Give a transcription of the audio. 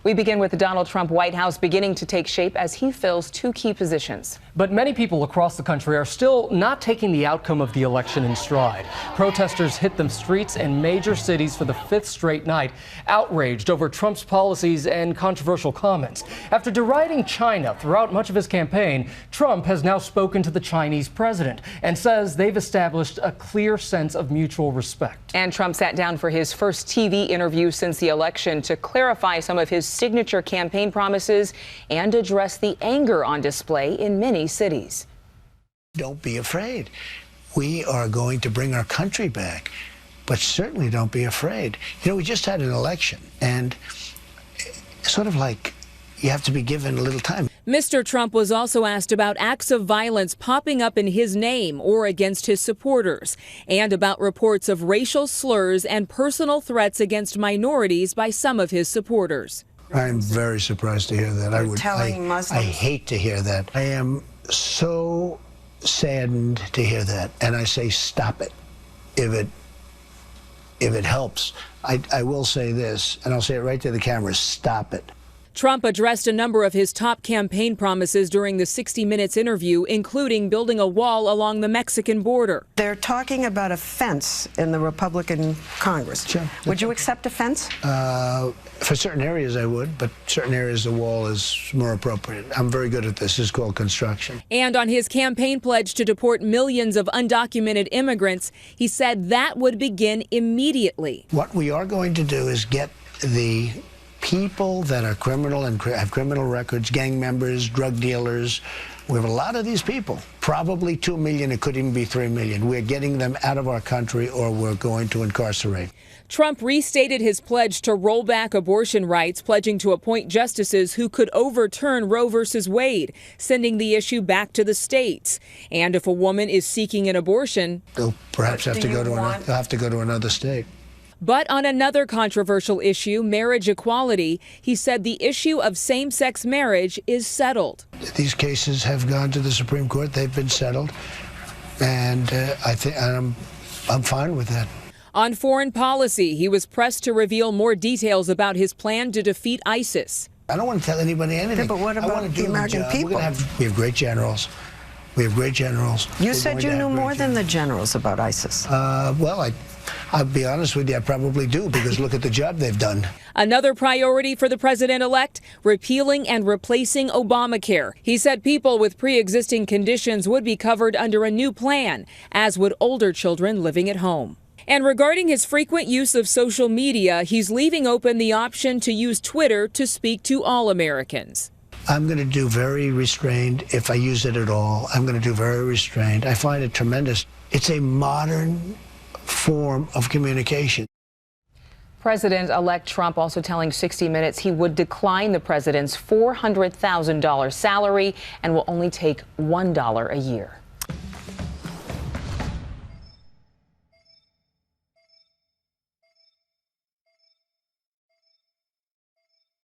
We begin with the Donald Trump White House beginning to take shape as he fills two key positions. But many people across the country are still not taking the outcome of the election in stride. Protesters hit the streets in major cities for the fifth straight night, outraged over Trump's policies and controversial comments. After deriding China throughout much of his campaign, Trump has now spoken to the Chinese president and says they've established a clear sense of mutual respect. And Trump sat down for his first TV interview since the election to clarify some of his signature campaign promises and address the anger on display in many cities. Don't be afraid. We are going to bring our country back, but certainly don't be afraid. You know, we just had an election, and sort of like you have to be given a little time. Mr. Trump was also asked about acts of violence popping up in his name or against his supporters, and about reports of racial slurs and personal threats against minorities by some of his supporters. I'm very surprised to hear that. I hate to hear that. I am so saddened to hear that, and I say stop it if it helps. I will say this, and I'll say it right to the camera: stop it. Trump addressed a number of his top campaign promises during the 60 Minutes interview, including building a wall along the Mexican border. They're talking about a fence in the Republican Congress. Sure. Would you accept a fence? For certain areas I would, but certain areas the wall is more appropriate. I'm very good at this. It's called construction. And on his campaign pledge to deport millions of undocumented immigrants, he said that would begin immediately. What we are going to do is get the people that are criminal and have criminal records, gang members, drug dealers. We have a lot of these people, probably 2 million, it could even be 3 million. We're getting them out of our country, or we're going to incarcerate. Trump restated his pledge to roll back abortion rights, pledging to appoint justices who could overturn Roe v. Wade, sending the issue back to the states. And if a woman is seeking an abortion, they'll perhaps have to go to another state. But on another controversial issue, marriage equality, he said the issue of same-sex marriage is settled. These cases have gone to the Supreme Court. They've been settled, and I'm fine with that. On foreign policy, he was pressed to reveal more details about his plan to defeat ISIS. I don't want to tell anybody anything. Yeah, but what about the American people? We have great generals. We have great generals. You said you knew more than the generals about ISIS. Well, I'll be honest with you, I probably do, because look at the job they've done. Another priority for the president-elect, repealing and replacing Obamacare. He said people with pre-existing conditions would be covered under a new plan, as would older children living at home. And regarding his frequent use of social media, he's leaving open the option to use Twitter to speak to all Americans. I'm going to do very restrained. If I use it at all, I'm going to do very restrained. I find it tremendous. It's a modern form of communication. President-elect Trump also telling 60 Minutes he would decline the president's $400,000 salary and will only take $1 a year.